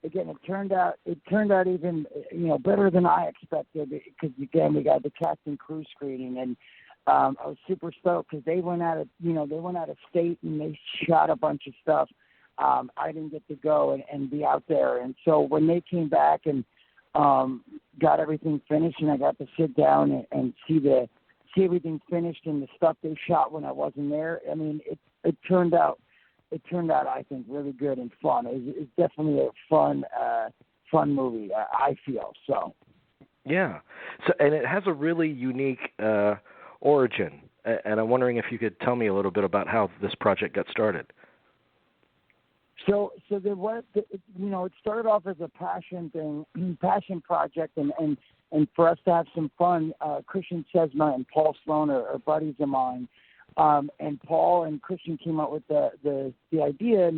again, it turned out even better than I expected because again we got the cast and crew screening and I was super stoked because they went out of state and they shot a bunch of stuff. I didn't get to go and be out there, and so when they came back and got everything finished, and I got to sit down and see everything finished and the stuff they shot when I wasn't there. I mean, it turned out, I think, really good and fun. It's definitely a fun movie. I feel so. Yeah. So, and it has a really unique origin, and I'm wondering if you could tell me a little bit about how this project got started. So there was, it started off as a passion project, and for us to have some fun. Christian Chesma and Paul Sloan are buddies of mine, and Paul and Christian came up with the idea,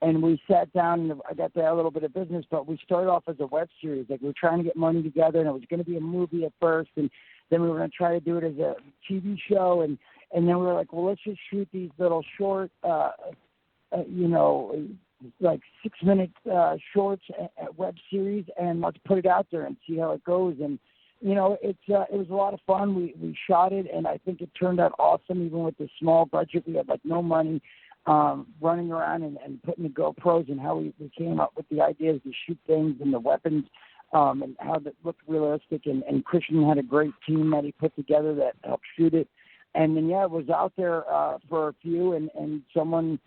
and we sat down, and I got to a little bit of business, but we started off as a web series. Like, we were trying to get money together, and it was going to be a movie at first, and then we were going to try to do it as a TV show, and then we were like, well, let's just shoot these little short, like 6-minute shorts, web series, and let's put it out there and see how it goes. And it was a lot of fun. We shot it, and I think it turned out awesome. Even with the small budget, we had like no money, running around and putting the GoPros, and how we came up with the ideas to shoot things and the weapons, and how that looked realistic. And Christian had a great team that he put together that helped shoot it. And then, it was out there for a few, and someone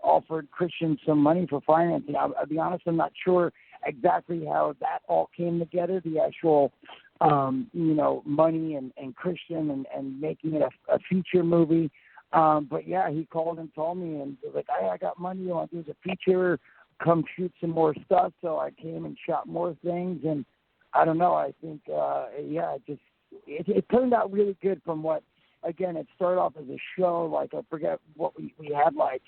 offered Christian some money for financing. I'll be honest, I'm not sure exactly how that all came together, the actual, money and Christian and making it a feature movie. But he called and told me and was like, I got money, you want to do a feature, come shoot some more stuff. So I came and shot more things, and I don't know, I think, it turned out really good from what, again, it started off as a show. Like, I forget what we had, like,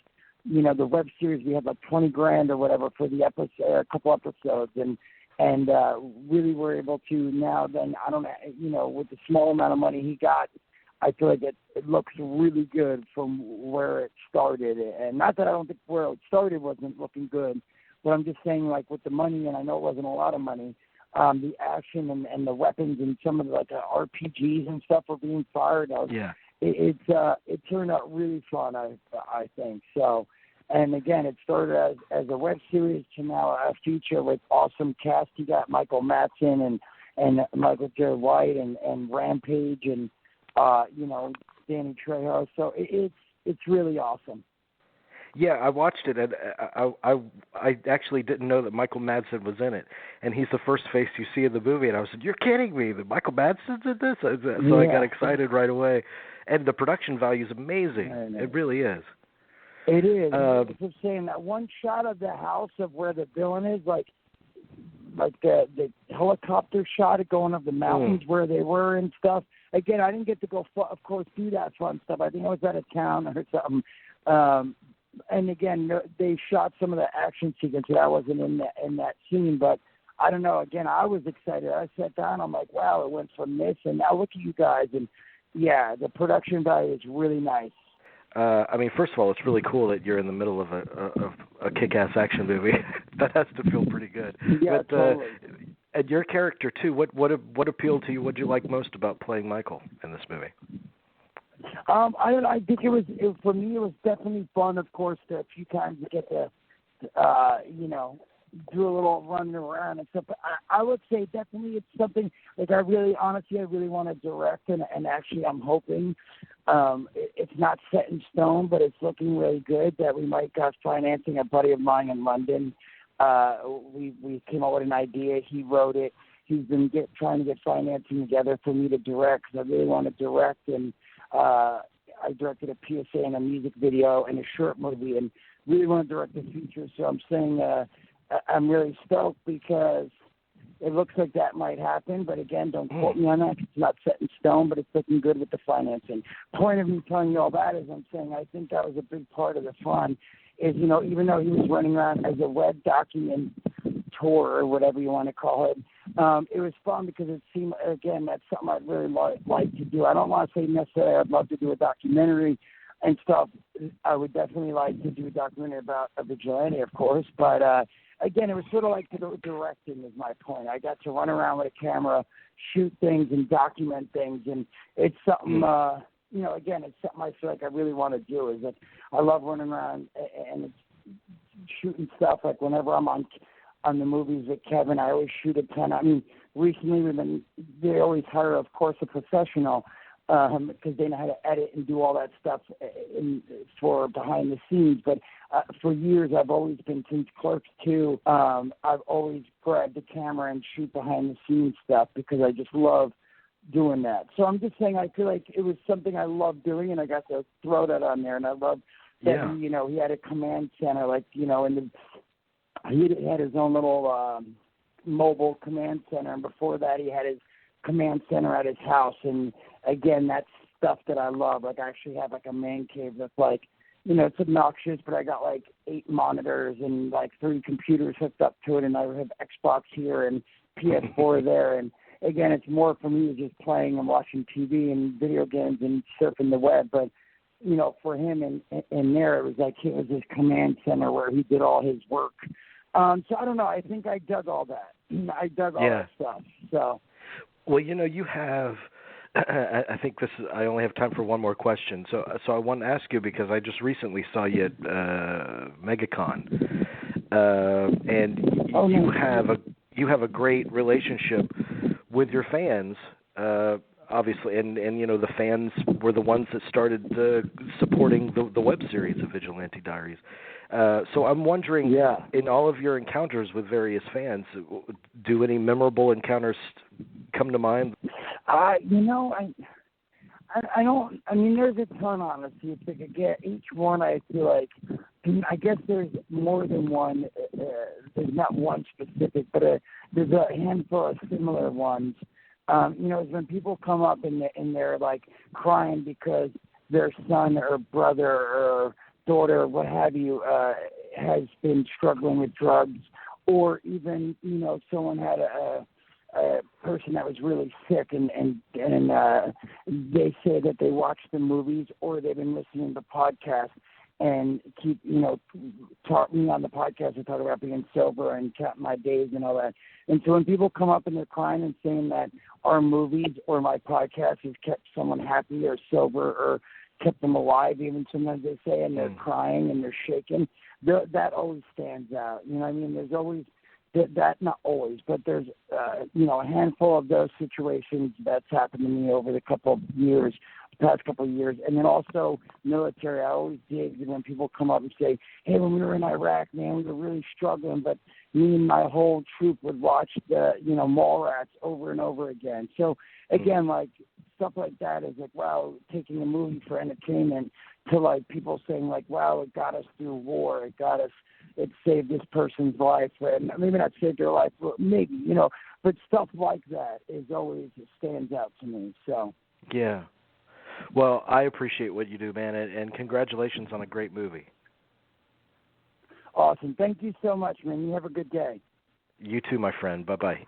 the web series, we had like $20,000 or whatever for the episode, a couple episodes, and really were able to now then, I don't know, with the small amount of money he got, I feel like it looks really good from where it started. And not that I don't think where it started wasn't looking good, but I'm just saying, like, with the money, and I know it wasn't a lot of money, the action and the weapons and some of the, like, RPGs and stuff were being fired. It turned out really fun, I think. So, and again, it started as a web series to now a feature with awesome cast. You got Michael Madsen and Michael J. White and Rampage and Danny Trejo. So it's really awesome. Yeah, I watched it, and I actually didn't know that Michael Madsen was in it, and he's the first face you see in the movie, and I was like, you're kidding me, that Michael Madsen's in this? So I got excited right away, and the production value is amazing. It really is. It is. It's just saying that one shot of the house of where the villain is, like the helicopter shot of going up the mountains where they were and stuff. Again, I didn't get to go, of course, do that fun stuff. I think I was out of town or something. And again, they shot some of the action sequences. I wasn't in that scene, but I don't know. Again, I was excited. I sat down. I'm like, wow, it went from this, and now look at you guys. And the production value is really nice. I mean, first of all, it's really cool that you're in the middle of a kick-ass action movie. That has to feel pretty good. Yeah, but, totally. And your character too. What appealed to you? What did you like most about playing Michael in this movie? I think for me, it was definitely fun, of course, a few times to get to, do a little running around and stuff. But I would say definitely it's something, like, I really want to direct, and actually I'm hoping it's not set in stone, but it's looking really good that we might got financing. A buddy of mine in London, we came up with an idea. He wrote it. He's been trying to get financing together for me to direct, because I really want to direct, and I directed a PSA and a music video and a short movie, and really want to direct the feature. So I'm saying I'm really stoked, because it looks like that might happen. But again, don't quote me on that. It's not set in stone, but it's looking good with the financing. Point of me telling you all that is, I'm saying I think that was a big part of the fun. Is, even though he was running around as a web document tour or whatever you want to call it, it was fun because it seemed, again, that's something I'd really like to do. I don't want to say necessarily I'd love to do a documentary and stuff. I would definitely like to do a documentary about a vigilante, of course, but again, it was sort of like directing is my point. I got to run around with a camera, shoot things, and document things, and it's something. Again, it's something I feel like I really want to do. Is that I love running around and it's shooting stuff. Like whenever I'm on the movies with Kevin, I always shoot a ton. I mean, recently they always hire, of course, a professional because they know how to edit and do all that stuff for behind the scenes. But for years, I've always been, since Clerks 2, I've always grabbed the camera and shoot behind the scenes stuff because I just love doing that. So I'm just saying I feel like it was something I loved doing, and I got to throw that on there. And I love that he had a command center, like, he had his own little mobile command center, and before that he had his command center at his house. And again, that's stuff that I love. Like I actually have like a man cave that's like, it's obnoxious, but I got like 8 monitors and like 3 computers hooked up to it, and I have Xbox here and PS4 there. And again, it's more for me just playing and watching TV and video games and surfing the web. But for him in there, it was his command center where he did all his work. So I don't know. I think I dug all that. I dug all that stuff. So. Well, you have. I think I only have time for one more question. So I want to ask you, because I just recently saw you at MegaCon, and you have a great relationship with your fans. Obviously, and the fans were the ones that started supporting the web series of Vigilante Diaries. So I'm wondering, in all of your encounters with various fans, do any memorable encounters come to mind? I don't. I mean, there's a ton, honestly. It's like, again, each one I feel like, I guess there's more than one. There's not one specific, but there's a handful of similar ones. Is when people come up and they're like crying because their son or brother or daughter or what have you has been struggling with drugs, or even someone had a person that was really sick and they say that they watched the movies or they've been listening to podcasts and keep taught me on the podcast to talk about being sober and counting my days and all that. And so when people come up and they're crying and saying that our movies or my podcast has kept someone happy or sober or kept them alive, even sometimes they say, and they're crying and they're shaking, that always stands out. You know what I mean? There's always that, not always, but there's a handful of those situations that's happened to me over the past couple of years. And then also military, I always dig when people come up and say, hey, when we were in Iraq, man, we were really struggling, but me and my whole troop would watch the, Mallrats over and over again. So again, like stuff like that is like, wow, taking a movie for entertainment to like people saying like, wow, it got us through war. It saved this person's life. And maybe not saved their life, but maybe, but stuff like that is always, it stands out to me. So. Yeah. Well, I appreciate what you do, man, and congratulations on a great movie. Awesome. Thank you so much, man. You have a good day. You too, my friend. Bye-bye.